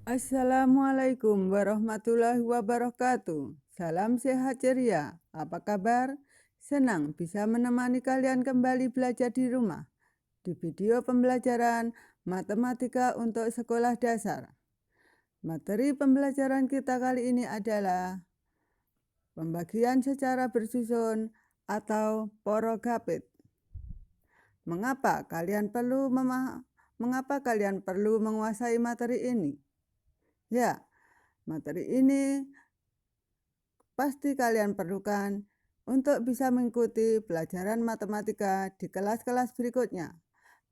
Assalamualaikum warahmatullahi wabarakatuh. Salam sehat ceria. Apa kabar? Senang bisa menemani kalian kembali belajar di rumah. Di video pembelajaran matematika untuk sekolah dasar. Materi pembelajaran kita kali ini adalah pembagian secara bersusun atau porogapit. Mengapa kalian perlu menguasai materi ini? Ya, materi ini pasti kalian perlukan untuk bisa mengikuti pelajaran matematika di kelas-kelas berikutnya,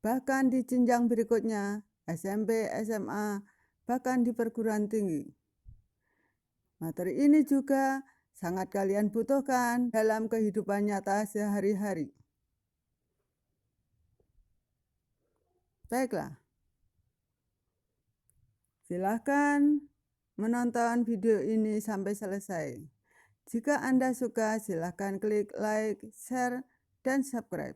bahkan di jenjang berikutnya, SMP, SMA, bahkan di perguruan tinggi. Materi ini juga sangat kalian butuhkan dalam kehidupan nyata sehari-hari. Baiklah, silahkan menonton video ini sampai selesai. Jika Anda suka, silahkan klik like, share, dan subscribe.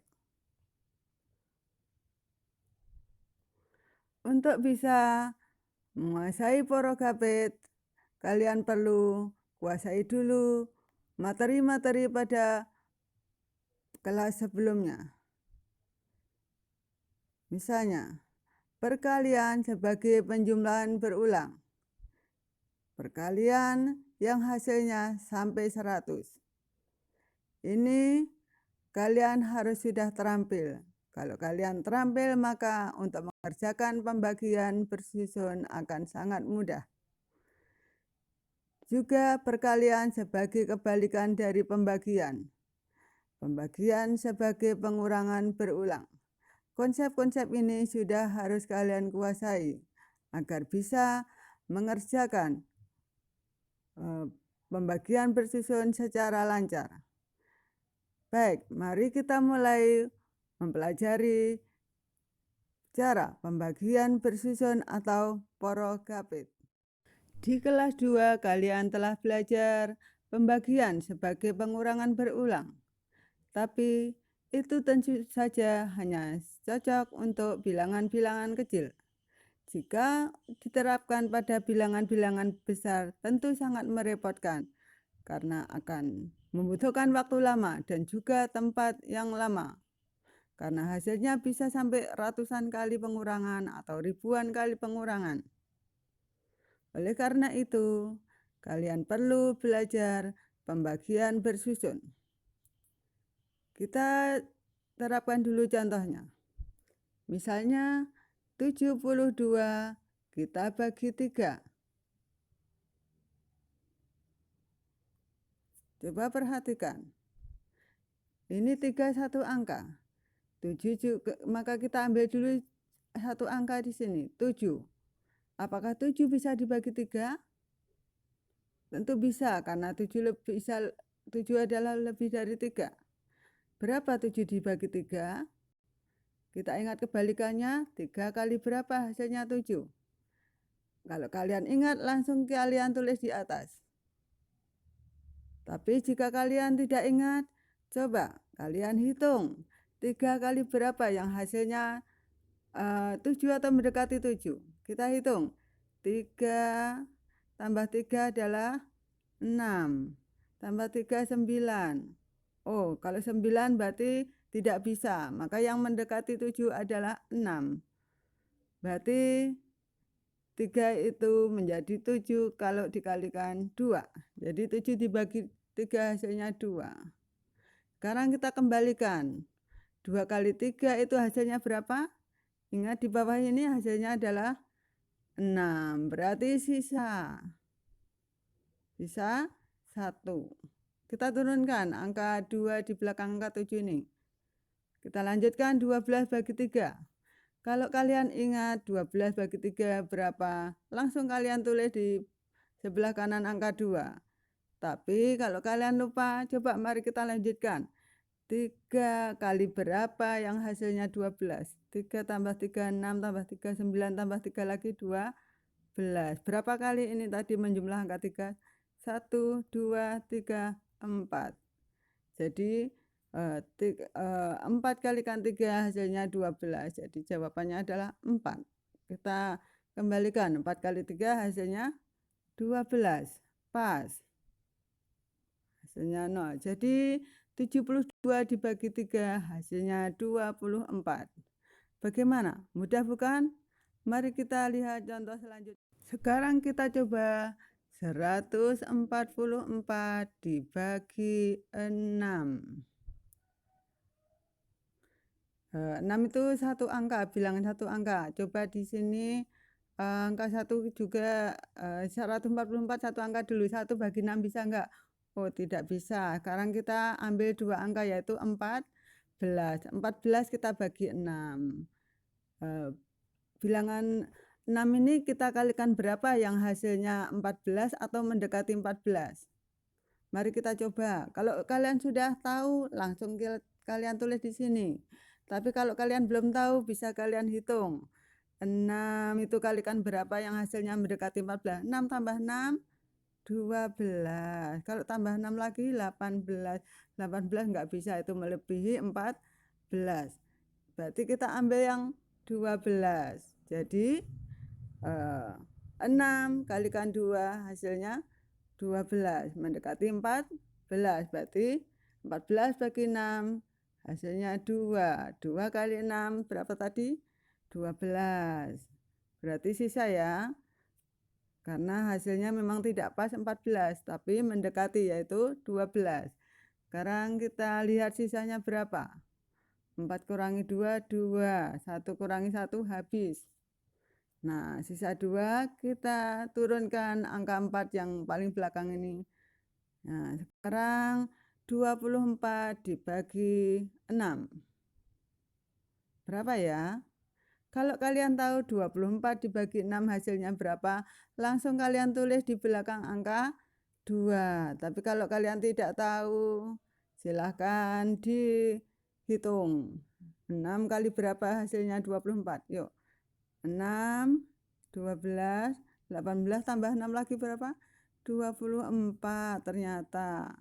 Untuk bisa menguasai porogapit, kalian perlu kuasai dulu materi-materi pada kelas sebelumnya. Misalnya, perkalian sebagai penjumlahan berulang. Perkalian yang hasilnya sampai 100. Ini kalian harus sudah terampil. Kalau kalian terampil, maka untuk mengerjakan pembagian bersusun akan sangat mudah. Juga perkalian sebagai kebalikan dari pembagian. Pembagian sebagai pengurangan berulang. Konsep-konsep ini sudah harus kalian kuasai agar bisa mengerjakan pembagian bersusun secara lancar. Baik, mari kita mulai mempelajari cara pembagian bersusun atau porogapit. Di kelas 2 kalian telah belajar pembagian sebagai pengurangan berulang. Tapi itu tentu saja hanya cocok untuk bilangan-bilangan kecil. Jika diterapkan pada bilangan-bilangan besar tentu sangat merepotkan karena akan membutuhkan waktu lama dan juga tempat yang lama. Karena hasilnya bisa sampai ratusan kali pengurangan atau ribuan kali pengurangan. Oleh karena itu, kalian perlu belajar pembagian bersusun. Kita terapkan dulu contohnya. Misalnya 72 kita bagi 3. Coba perhatikan. Ini 3 satu angka. 7 juga, maka kita ambil dulu satu angka di sini, 7. Apakah 7 bisa dibagi 3? Tentu bisa, karena 7 adalah lebih dari 3. Berapa 7 dibagi 3? Kita ingat kebalikannya, 3 kali berapa hasilnya 7? Kalau kalian ingat, langsung kalian tulis di atas. Tapi jika kalian tidak ingat, coba kalian hitung 3 kali berapa yang hasilnya 7 atau mendekati 7. Kita hitung. 3 tambah 3 adalah 6. Tambah 3 9. Oh, kalau 9 berarti tidak bisa. Maka yang mendekati 7 adalah 6. Berarti 3 itu menjadi 7 kalau dikalikan 2. Jadi 7 dibagi 3 hasilnya 2. Sekarang kita kembalikan. 2 kali 3 itu hasilnya berapa? Ingat di bawah ini hasilnya adalah 6. Berarti sisa 1. Kita turunkan angka 2 di belakang angka 7 ini. Kita lanjutkan 12 bagi 3. Kalau kalian ingat 12 bagi 3 berapa? Langsung kalian tulis di sebelah kanan angka 2. Tapi kalau kalian lupa, coba mari kita lanjutkan. 3 kali berapa yang hasilnya 12? 3 tambah 3, 6 tambah 3, 9 tambah 3 lagi 12. Berapa kali ini tadi menjumlah angka 3? 1, 2, 3, 4. Jadi 4 kalikan 3 hasilnya 12. Jadi jawabannya adalah 4. Kita kembalikan 4 kali 3 hasilnya 12, pas. Hasilnya 0. Jadi 72 dibagi 3 hasilnya 24. Bagaimana? Mudah bukan? Mari kita lihat contoh selanjutnya. Sekarang kita coba 144 dibagi 6. 6 itu satu angka, bilangan satu angka. Coba di sini angka 1 juga 144 satu angka dulu. 1 bagi 6 bisa enggak? Oh, tidak bisa. Sekarang kita ambil 2 angka yaitu 14. 14 kita bagi 6. Bilangan 6 ini kita kalikan berapa yang hasilnya 14 atau mendekati 14? Mari kita coba. Kalau kalian sudah tahu, langsung kalian tulis di sini. Tapi kalau kalian belum tahu, bisa kalian hitung. 6 itu kalikan berapa yang hasilnya mendekati 14? 6 tambah 6, 12. Kalau tambah 6 lagi, 18. 18 enggak bisa, itu melebihi 14. Berarti kita ambil yang 12. Jadi 6 kalikan 2 hasilnya 12, mendekati 14. Berarti 14 bagi 6 hasilnya 2. 2 kali 6 berapa tadi? 12. Berarti sisa ya. Karena hasilnya memang tidak pas 14, tapi mendekati yaitu 12. Sekarang kita lihat sisanya berapa? 4 kurangi 2, 2. 1 kurangi 1 habis. Nah, sisa 2 kita turunkan angka 4 yang paling belakang ini. Nah, sekarang 24 dibagi 6. Berapa ya? Kalau kalian tahu 24 dibagi 6 hasilnya berapa, langsung kalian tulis di belakang angka 2. Tapi kalau kalian tidak tahu, silahkan dihitung. 6 kali berapa hasilnya 24? Yuk. 6, 12, 18 tambah 6 lagi berapa? 24 ternyata.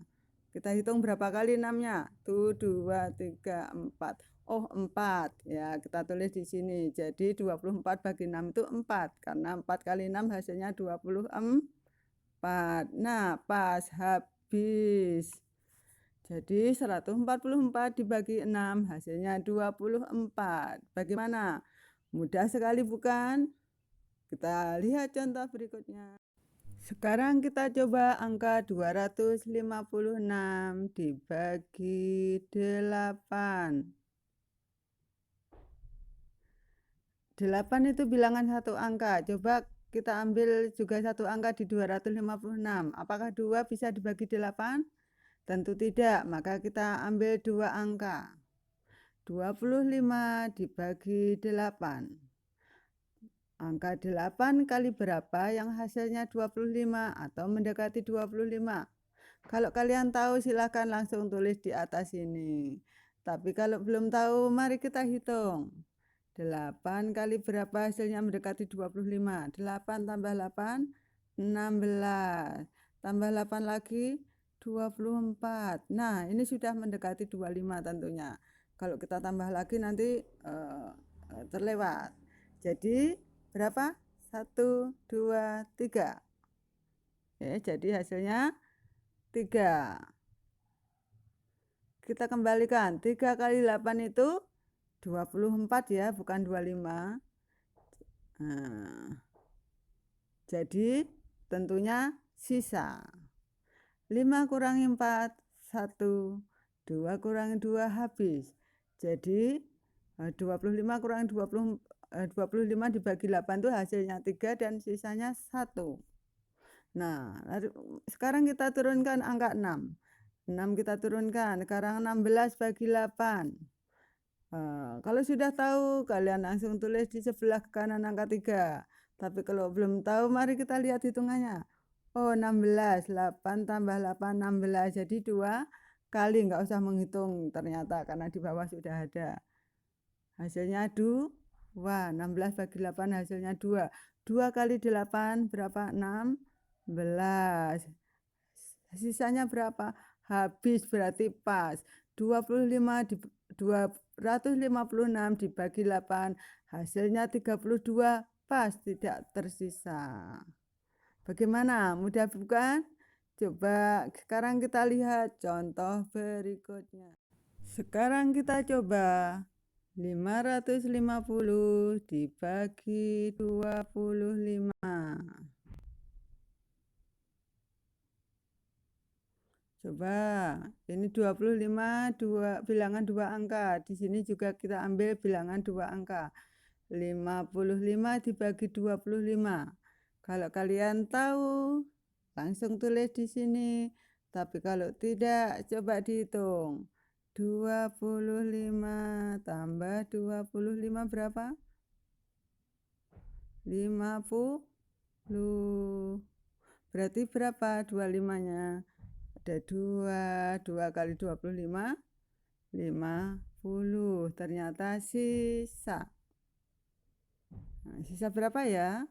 Kita hitung berapa kali 6-nya? 1, 2, 3, 4. Oh, 4. Ya, kita tulis di sini. Jadi 24 bagi 6 itu 4. Karena 4 kali 6 hasilnya 24. Nah, pas habis. Jadi 144 dibagi 6 hasilnya 24. Bagaimana? Mudah sekali bukan? Kita lihat contoh berikutnya. Sekarang kita coba angka 256 dibagi 8. 8 itu bilangan satu angka. Coba kita ambil juga satu angka di 256. Apakah 2 bisa dibagi 8? Tentu tidak. Maka kita ambil 2 angka. 25 dibagi 8. Angka 8 kali berapa yang hasilnya 25 atau mendekati 25? Kalau kalian tahu silahkan langsung tulis di atas ini. Tapi kalau belum tahu, mari kita hitung. 8 kali berapa hasilnya mendekati 25? 8 tambah 8, 16. Tambah 8 lagi, 24. Nah, ini sudah mendekati 25 tentunya. Kalau kita tambah lagi nanti terlewat. Jadi berapa? 1, 2, 3. Jadi hasilnya 3. Kita kembalikan. 3 kali 8 itu 24 ya, bukan 25. Nah, jadi tentunya sisa. 5 kurangi 4, 1. 2 kurangi 2 habis. Jadi 25 kurangi 25 dibagi 8 itu hasilnya 3 dan sisanya 1. Nah, sekarang kita turunkan angka 6. 6 kita turunkan. Sekarang 16 bagi 8. Kalau sudah tahu, kalian langsung tulis di sebelah kanan angka 3. Tapi kalau belum tahu, mari kita lihat hitungannya. Oh, 16. 8 tambah 8, 16. Jadi 2 kali, nggak usah menghitung ternyata karena di bawah sudah ada. Hasilnya 2. 16 bagi 8 hasilnya 2. 2 kali 8 berapa? 16. Sisanya berapa? Habis, berarti pas. 256 dibagi 8 hasilnya 32 pas, tidak tersisa. Bagaimana? Mudah bukan? Coba sekarang kita lihat contoh berikutnya. Sekarang kita coba 550 dibagi 25. Coba, ini 25 bilangan dua angka. Di sini juga kita ambil bilangan dua angka. 55 dibagi 25. Kalau kalian tahu, langsung tulis di sini. Tapi kalau tidak, coba dihitung. 25 tambah 25 berapa? 50. Berarti berapa 25-nya? Ada 2 kali 25, 50. Ternyata sisa. Nah, sisa berapa ya?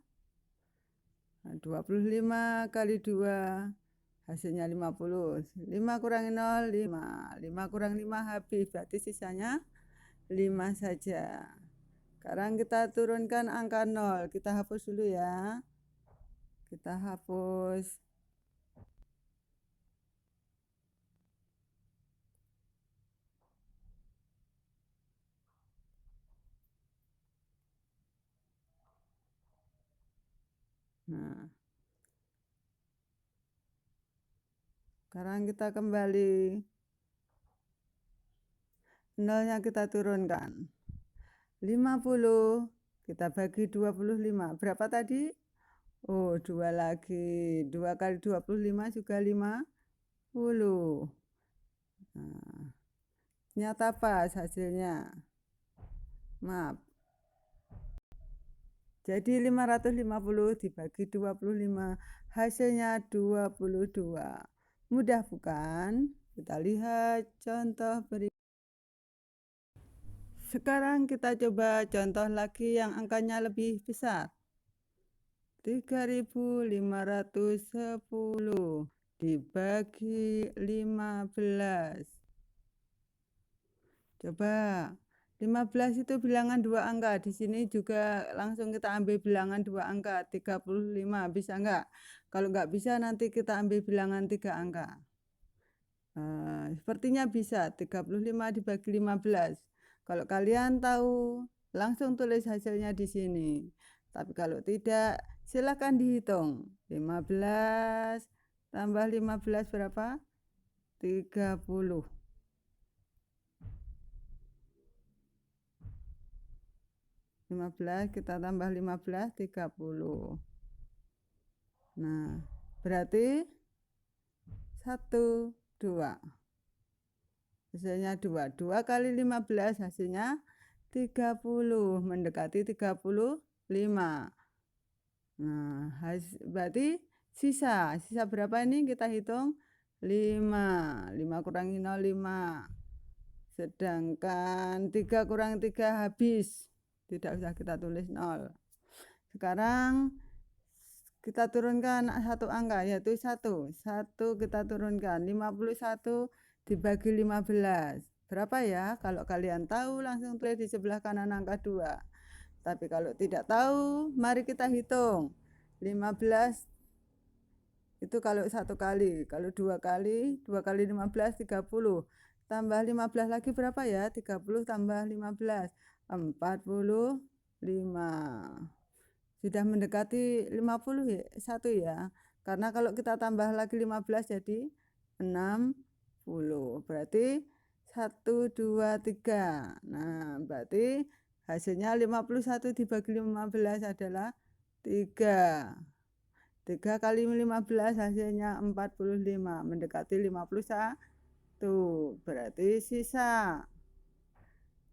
25 kali 2 hasilnya 50. 5 kurangi 0, 5. 5 kurang 5 habis, berarti sisanya 5 saja. Sekarang kita turunkan angka 0. Kita hapus dulu ya. Kita hapus. Nah, sekarang kita kembali. Nolnya kita turunkan. 50 kita bagi 25. Berapa tadi? Oh, 2 lagi. 2 kali 25 juga 50. Nah, ternyata pas hasilnya. Maaf. Jadi 550 dibagi 25, hasilnya 22. Mudah bukan? Kita lihat contoh berikut. Sekarang kita coba contoh lagi yang angkanya lebih besar. 3.510 dibagi 15. Coba 15 itu bilangan dua angka. Di sini juga langsung kita ambil bilangan dua angka. 35 bisa enggak? Kalau enggak bisa nanti kita ambil bilangan 3 angka. Sepertinya bisa. 35 dibagi 15. Kalau kalian tahu, langsung tulis hasilnya di sini. Tapi kalau tidak, silakan dihitung. 15 tambah 15 berapa? 30. 15 kita tambah 15, 30. Nah, berarti 1, 2. Hasilnya 2. 2 kali 15 hasilnya 30. Mendekati 35. Nah, berarti sisa. Sisa berapa ini? Kita hitung 5. 5 kurangi 0, 5. Sedangkan 3 kurang 3 habis. Tidak usah kita tulis 0. Sekarang kita turunkan satu angka, yaitu 1. 1 kita turunkan. 51 dibagi 15. Berapa ya? Kalau kalian tahu, langsung tulis di sebelah kanan angka 2. Tapi kalau tidak tahu, mari kita hitung. 15 itu kalau 1 kali. Kalau 2 kali, 2 kali 15, 30. Tambah 15 lagi berapa ya? 30 tambah 15. 45. Sudah mendekati 51 ya. Karena kalau kita tambah lagi 15 jadi 60. Berarti 1, 2, 3. Nah, berarti hasilnya 51 dibagi 15 adalah 3. 3 kali 15 hasilnya 45. Mendekati 51. Berarti sisa.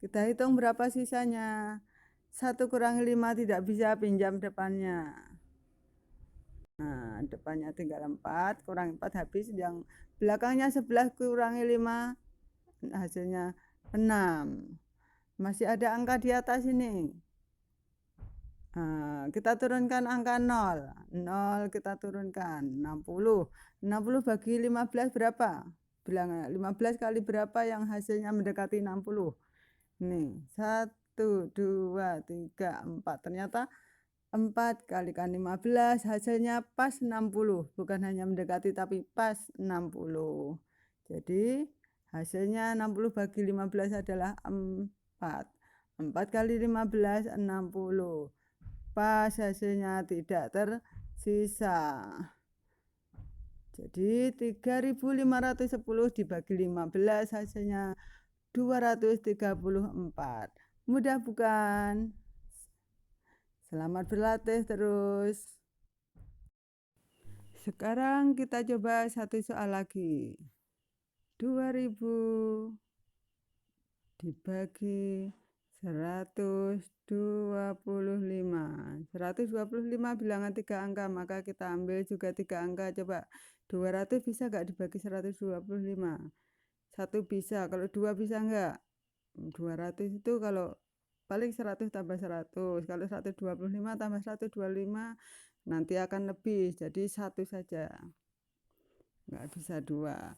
Kita hitung berapa sisanya. 1 kurangi 5 tidak bisa, pinjam depannya. Nah, depannya tinggal 4, kurang 4 habis. Yang belakangnya 11 kurangi 5, hasilnya 6. Masih ada angka di atas ini. Nah, kita turunkan angka 0. 0 kita turunkan. 60. 60 bagi 15 berapa? Bilangan 15 kali berapa yang hasilnya mendekati 60? Nih, 1, 2, 3, 4. Ternyata 4 kalikan 15 hasilnya pas 60, bukan hanya mendekati tapi pas 60. Jadi hasilnya 60 bagi 15 adalah 4. 4 kali 15 60. Pas hasilnya tidak tersisa. Jadi 3.510 dibagi 15 hasilnya 234. Mudah bukan? Selamat berlatih terus. Sekarang kita coba satu soal lagi. 2000 dibagi 125. 125 bilangan 3 angka, maka kita ambil juga 3 angka. Coba 200 bisa gak dibagi 125? 1 bisa, kalau 2 bisa enggak? 200 itu kalau paling 100 tambah 100. Kalau 125 tambah 125 nanti akan lebih, jadi 1 saja. Enggak bisa 2.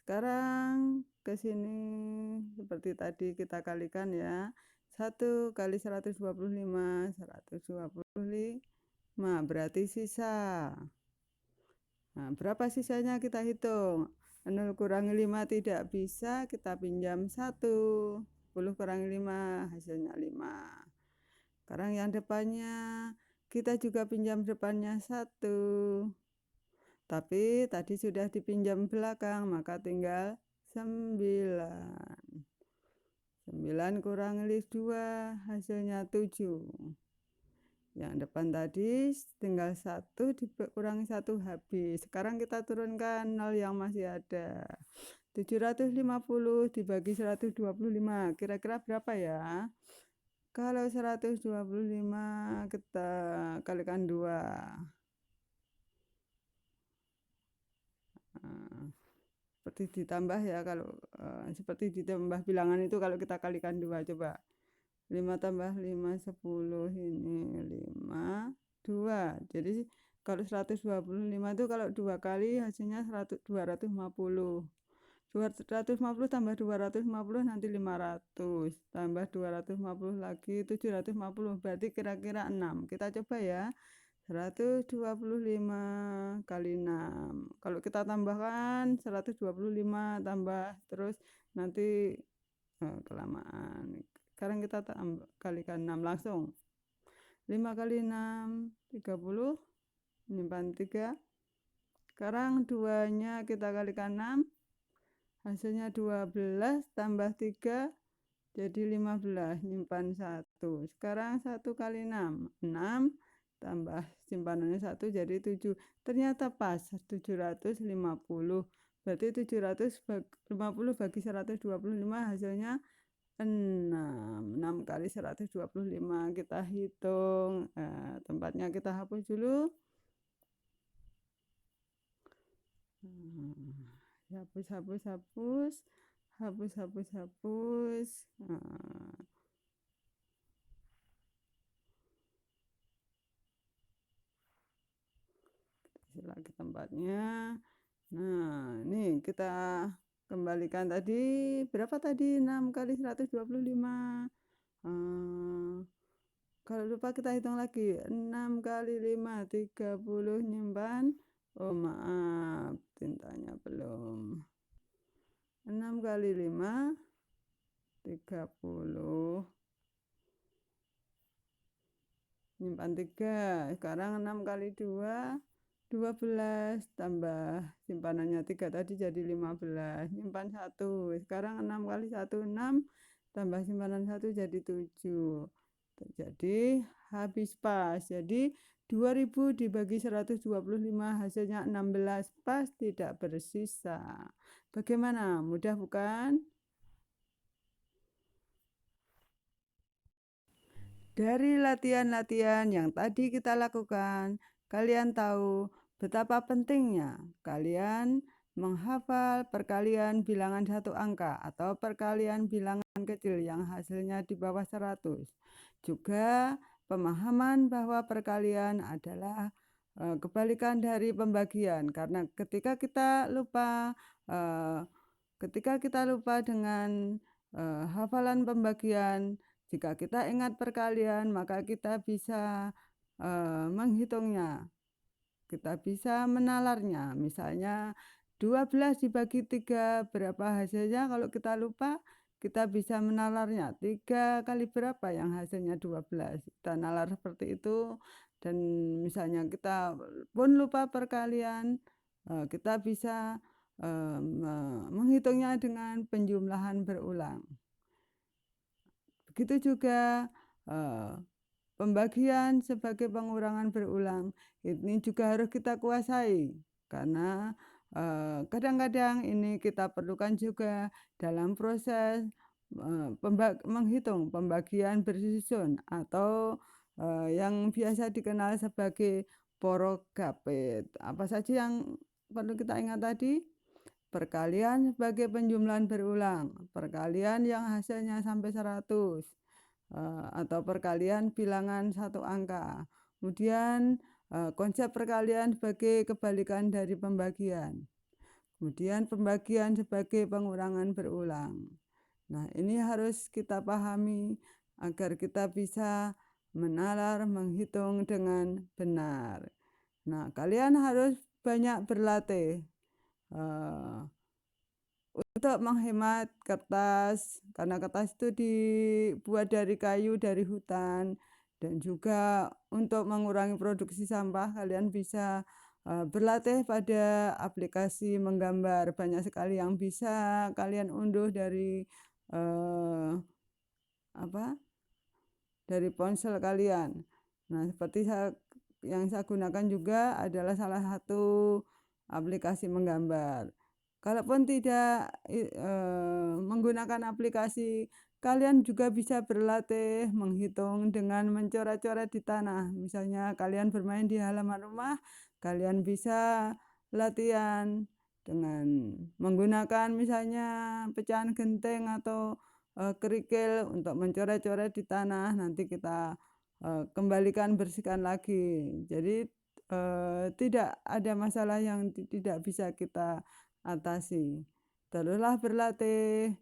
Sekarang ke sini seperti tadi kita kalikan ya. 1 kali 125, 125 berarti sisa. Nah, berapa sisanya kita hitung. 0 kurangi 5 tidak bisa, kita pinjam 1. 10 kurangi 5 hasilnya 5. Sekarang yang depannya kita juga pinjam depannya 1. Tapi tadi sudah dipinjam belakang, maka tinggal 9. 9 kurangi 2 hasilnya 7. Yang depan tadi tinggal 1 dikurangi 1 habis. Sekarang kita turunkan 0 yang masih ada. 750 dibagi 125. Kira-kira berapa ya? Kalau 125 kita kalikan 2. Seperti ditambah ya, kalau seperti ditambah bilangan itu kalau kita kalikan 2. Coba 5 tambah 5 10, ini 5 2. Jadi kalau 125 itu kalau 2 kali hasilnya 250. 250 tambah 250 nanti 500, tambah 250 lagi 750, berarti kira-kira 6. Kita coba ya. 125 kali 6. Kalau kita tambahkan 125 tambah terus nanti kelamaan. Sekarang kita kalikan 6 langsung. 5 kali 6 30, menyimpan 3. Sekarang 2-nya kita kalikan 6, hasilnya 12 tambah 3 jadi 15, nyimpan 1. Sekarang 1 kali 6 tambah simpanannya 1 jadi 7. Ternyata pas 750. Berarti 750 bagi 125 hasilnya 6 kali 125 kita hitung. Tempatnya kita hapus dulu. Hapus. Lagi tempatnya. Nah, ini kita kembalikan tadi. Berapa tadi? 6 kali 125. Kalau lupa kita hitung lagi. 6 kali 5 30, nyimpan. Oh maaf, tintanya belum. 6 kali 5 30, nyimpan 3. Sekarang 6 kali 2 12, tambah simpanannya 3 tadi jadi 15, nyimpan 1. Sekarang 6 kali 1 6, tambah simpanan 1 jadi 7. Jadi habis pas. Jadi 2000 dibagi 125 hasilnya 16, pas tidak bersisa. Bagaimana? Mudah bukan? Dari latihan-latihan yang tadi kita lakukan, kalian tahu betapa pentingnya kalian menghafal perkalian bilangan satu angka atau perkalian bilangan kecil yang hasilnya di bawah 100. Juga pemahaman bahwa perkalian adalah kebalikan dari pembagian, karena ketika kita lupa dengan hafalan pembagian, jika kita ingat perkalian, maka kita bisa menghitungnya. Kita bisa menalarnya, misalnya 12 dibagi 3 berapa hasilnya, kalau kita lupa, kita bisa menalarnya, 3 kali berapa yang hasilnya 12, kita nalar seperti itu. Dan misalnya kita pun lupa perkalian, kita bisa, menghitungnya dengan penjumlahan berulang. Begitu juga, pembagian sebagai pengurangan berulang, ini juga harus kita kuasai karena, kadang-kadang ini kita perlukan juga dalam proses, menghitung pembagian bersusun atau, yang biasa dikenal sebagai Porogapit. Apa saja yang perlu kita ingat tadi? Perkalian sebagai penjumlahan berulang, perkalian yang hasilnya sampai 100, atau perkalian bilangan satu angka. Kemudian, konsep perkalian sebagai kebalikan dari pembagian. Kemudian pembagian sebagai pengurangan berulang. Nah, ini harus kita pahami agar kita bisa menalar, menghitung dengan benar. Nah, kalian harus banyak berlatih, untuk menghemat kertas, karena kertas itu dibuat dari kayu, dari hutan, dan juga untuk mengurangi produksi sampah, kalian bisa, berlatih pada aplikasi menggambar. Banyak sekali yang bisa kalian unduh dari, eee, apa, dari ponsel kalian. Nah, seperti yang saya gunakan juga adalah salah satu aplikasi menggambar. Kalaupun tidak menggunakan aplikasi, kalian juga bisa berlatih menghitung dengan mencoret-coret di tanah. Misalnya kalian bermain di halaman rumah, kalian bisa latihan dengan menggunakan misalnya pecahan genteng atau, kerikil untuk mencoret-coret di tanah. Nanti kita, kembalikan, bersihkan lagi. Jadi, tidak ada masalah yang tidak bisa kita atasi. Teruslah berlatih,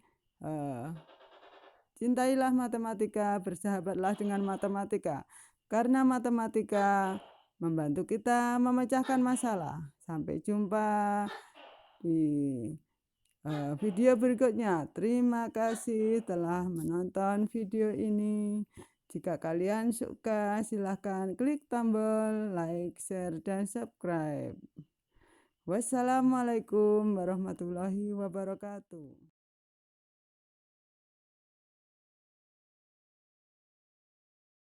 cintailah matematika, bersahabatlah dengan matematika. Karena matematika membantu kita memecahkan masalah. Sampai jumpa di, video berikutnya. Terima kasih telah menonton video ini. Jika kalian suka, silahkan klik tombol like, share, dan subscribe. Wassalamualaikum warahmatullahi wabarakatuh.